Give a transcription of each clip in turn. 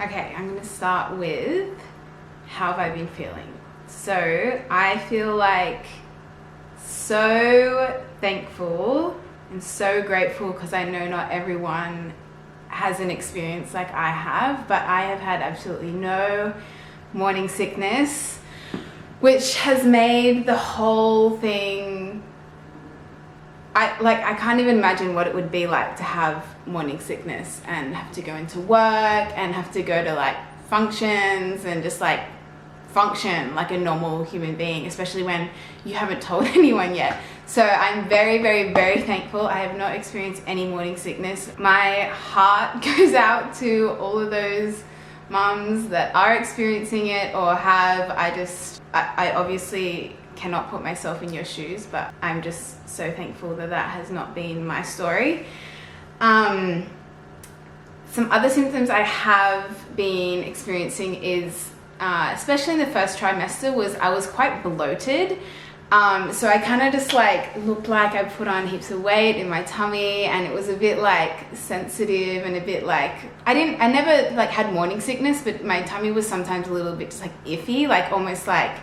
Okay, I'm gonna start with how have I been feeling. So I feel like so thankful and so grateful because I know not everyone has an experience like I have, but I have had absolutely no morning sickness, which has made the whole thing, I can't even imagine what it would be like to have morning sickness and have to go into work and have to go to like functions and just like function like a normal human being, especially when you haven't told anyone yet. So I'm very, very, very thankful. I have not experienced any morning sickness. My heart goes out to all of those mums that are experiencing it or have. I obviously cannot put myself in your shoes, but I'm just so thankful that that has not been my story. Some other symptoms I have been experiencing is, especially in the first trimester, I was quite bloated. So I kind of just like looked like I put on heaps of weight in my tummy, and it was a bit like sensitive and a bit like, I never like had morning sickness, but my tummy was sometimes a little bit just like iffy, like almost like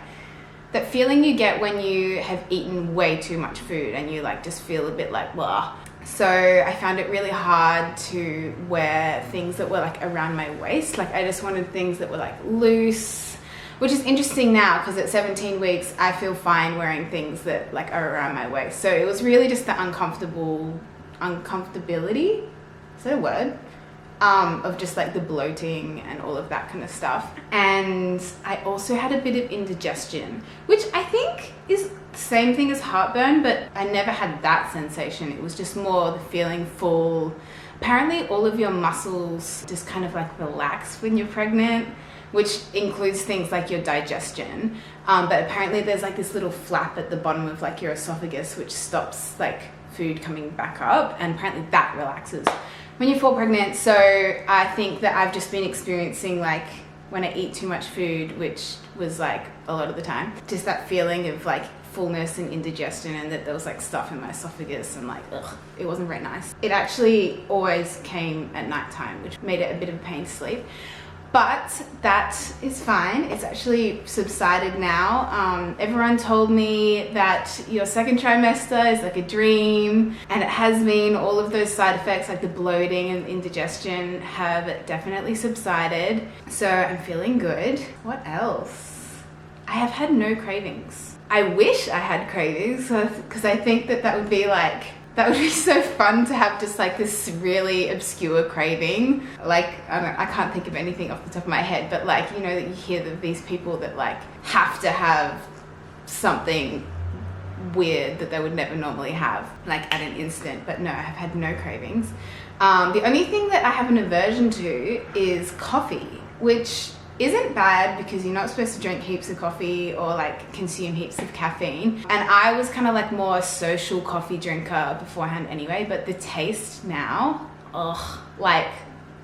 that feeling you get when you have eaten way too much food and you like just feel a bit like blah. So I found it really hard to wear things that were like around my waist. Like I just wanted things that were like loose, which is interesting now because at 17 weeks I feel fine wearing things that like are around my waist. So it was really just the uncomfortability, is that a word? Of just like the bloating and all of that kind of stuff. And I also had a bit of indigestion, which I think is the same thing as heartburn, but I never had that sensation. It was just more the feeling full. Apparently all of your muscles just kind of like relax when you're pregnant, which includes things like your digestion. But apparently there's like this little flap at the bottom of like your esophagus, which stops like food coming back up. And apparently that relaxes when you fall pregnant. So I think that I've just been experiencing like when I eat too much food, which was like a lot of the time, just that feeling of like fullness and indigestion, and that there was like stuff in my esophagus and like, ugh, it wasn't very nice. It actually always came at nighttime, which made it a bit of a pain to sleep. But that is fine. It's actually subsided now. Everyone told me that your second trimester is like a dream, and it has been. All of those side effects like the bloating and indigestion have definitely subsided. So I'm feeling good. What else? I have had no cravings. I wish I had cravings because I think that would be like, that would be so fun to have just like this really obscure craving. Like, I can't think of anything off the top of my head, but like, you know, that you hear that these people that like have to have something weird that they would never normally have, like at an instant. But no, I've had no cravings. The only thing that I have an aversion to is coffee, which isn't bad because you're not supposed to drink heaps of coffee or like consume heaps of caffeine. And I was kind of like more a social coffee drinker beforehand anyway, but the taste now,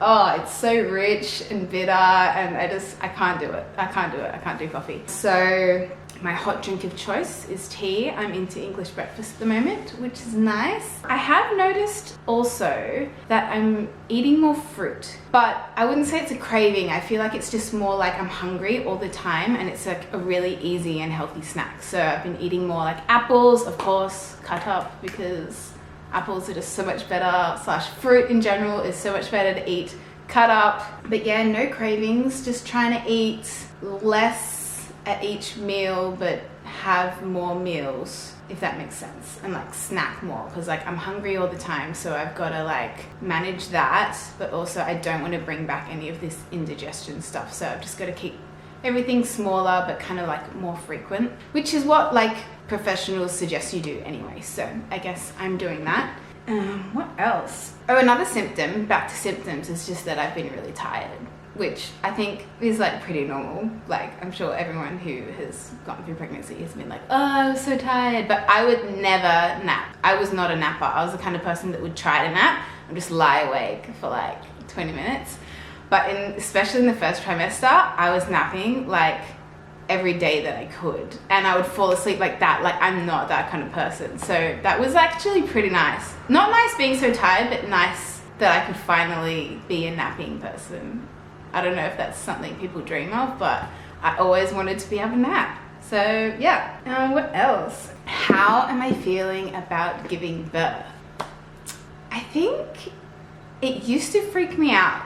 it's so rich and bitter, and I can't do it. I can't do coffee. So my hot drink of choice is tea. I'm into English breakfast at the moment, which is nice. I have noticed also that I'm eating more fruit, but I wouldn't say it's a craving. I feel like it's just more like I'm hungry all the time, and it's like a really easy and healthy snack. So I've been eating more like apples, of course, cut up, because apples are just so much better, / fruit in general is so much better to eat cut up. But yeah, no cravings, just trying to eat less at each meal, but have more meals, if that makes sense, and like snack more, because like I'm hungry all the time, so I've got to like manage that, but also I don't want to bring back any of this indigestion stuff, so I've just got to keep everything smaller but kind of like more frequent, which is what like professionals suggest you do anyway. So I guess I'm doing that. What else? Oh, another symptom, back to symptoms, is just that I've been really tired, which I think is like pretty normal. Like I'm sure everyone who has gone through pregnancy has been like, oh, I'm so tired. But I would never nap. I was not a napper. I was the kind of person that would try to nap and just lie awake for like 20 minutes. But especially in the first trimester, I was napping like every day that I could, and I would fall asleep like that. Like I'm not that kind of person. So that was actually pretty nice. Not nice being so tired, but nice that I could finally be a napping person. I don't know if that's something people dream of, but I always wanted to be able to nap. So yeah. What else? How am I feeling about giving birth? I think it used to freak me out.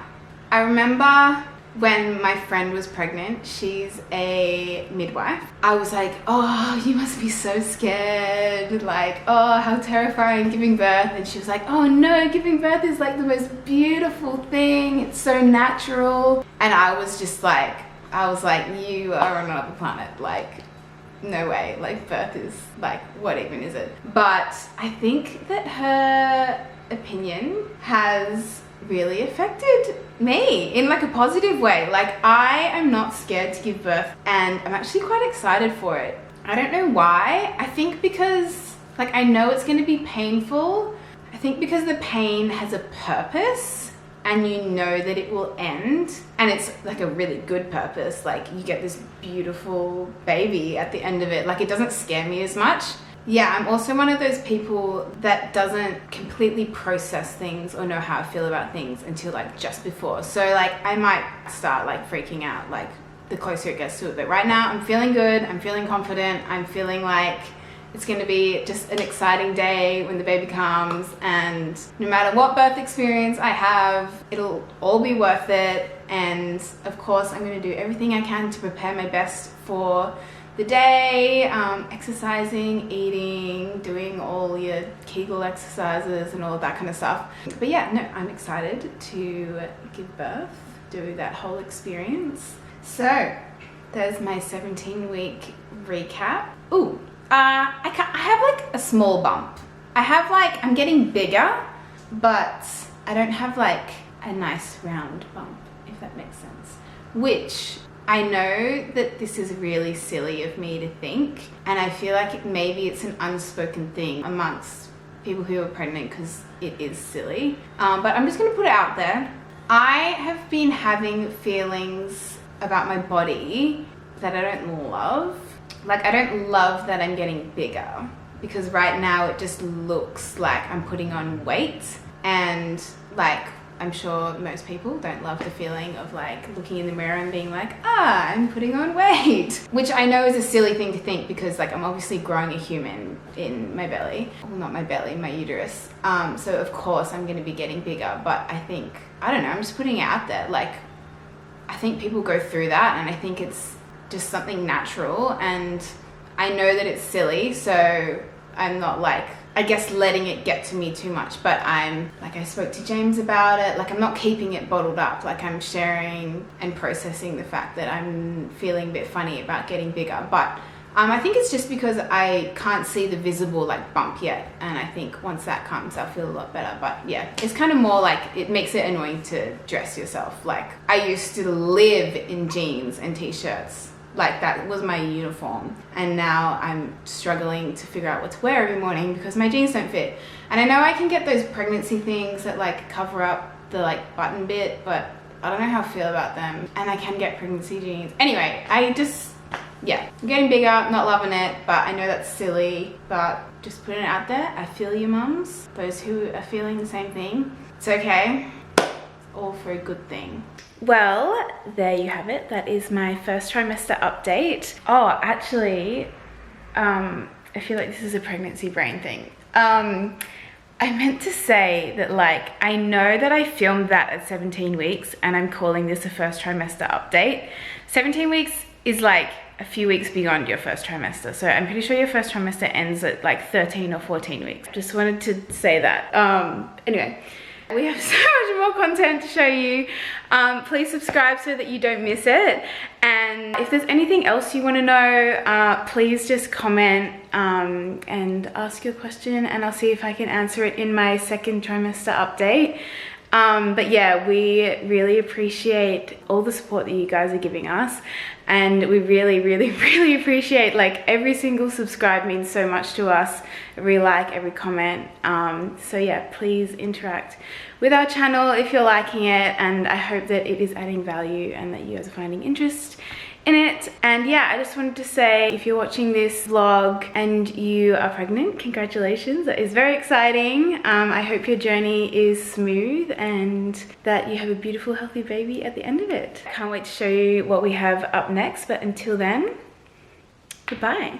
I remember when my friend was pregnant, she's a midwife. I was like, oh, you must be so scared. Like, oh, how terrifying giving birth. And she was like, oh no, giving birth is like the most beautiful thing. It's so natural. And I was just like, you are on another planet. Like, no way. Like, birth is like, what even is it? But I think that her opinion has really affected me in like a positive way. Like, I am not scared to give birth and I'm actually quite excited for it. I don't know why. I think because like I know it's going to be painful. I think because the pain has a purpose and you know that it will end, and it's like a really good purpose. Like, you get this beautiful baby at the end of it. Like, it doesn't scare me as much. Yeah, I'm also one of those people that doesn't completely process things or know how I feel about things until like just before. So like I might start like freaking out like the closer it gets to it. But right now I'm feeling good, I'm feeling confident, I'm feeling like it's going to be just an exciting day when the baby comes, and no matter what birth experience I have, it'll all be worth it. And of course I'm going to do everything I can to prepare my best for the day, exercising, eating, doing all your Kegel exercises and all of that kind of stuff. But yeah, no, I'm excited to give birth, do that whole experience. So there's my 17-week recap. Ooh, I have like a small bump. I'm getting bigger, but I don't have like a nice round bump, if that makes sense. Which I know that this is really silly of me to think, and I feel like maybe it's an unspoken thing amongst people who are pregnant because it is silly. But I'm just gonna put it out there. I have been having feelings about my body that I don't love. Like, I don't love that I'm getting bigger, because right now it just looks like I'm putting on weight, and like, I'm sure most people don't love the feeling of like looking in the mirror and being like, I'm putting on weight, which I know is a silly thing to think because like I'm obviously growing a human in my belly. Well, not my belly, my uterus. So of course I'm going to be getting bigger, but I think, I don't know, I'm just putting it out there. Like, I think people go through that, and I think it's just something natural, and I know that it's silly, so I'm not like, I guess, letting it get to me too much. But I'm like, I spoke to James about it. Like, I'm not keeping it bottled up. Like, I'm sharing and processing the fact that I'm feeling a bit funny about getting bigger. But I think it's just because I can't see the visible like bump yet, and I think once that comes I'll feel a lot better. But yeah, it's kind of more like, it makes it annoying to dress yourself. Like, I used to live in jeans and t-shirts. Like, that was my uniform, and now I'm struggling to figure out what to wear every morning because my jeans don't fit. And I know I can get those pregnancy things that like cover up the like button bit, but I don't know how I feel about them. And I can get pregnancy jeans. Anyway, yeah, I'm getting bigger, not loving it, but I know that's silly, but just putting it out there. I feel you, mums, those who are feeling the same thing. It's okay, it's all for a good thing. Well, there you have it. That is my first trimester update. Oh, actually, I feel like this is a pregnancy brain thing. I meant to say that, like, I know that I filmed that at 17 weeks and I'm calling this a first trimester update. 17 weeks is like a few weeks beyond your first trimester. So I'm pretty sure your first trimester ends at like 13 or 14 weeks. Just wanted to say that. Anyway. We have so much more content to show you. Please subscribe so that you don't miss it. And if there's anything else you want to know, please just comment and ask your question, and I'll see if I can answer it in my second trimester update. But yeah, we really appreciate all the support that you guys are giving us, and we really appreciate, like, every single subscribe means so much to us, every like, every comment. So yeah, please interact with our channel if you're liking it, and I hope that it is adding value and that you guys are finding interest in it. And yeah, I just wanted to say, if you're watching this vlog and you are pregnant, congratulations. That is very exciting. I hope your journey is smooth and that you have a beautiful, healthy baby at the end of it. I can't wait to show you what we have up next, but until then, goodbye.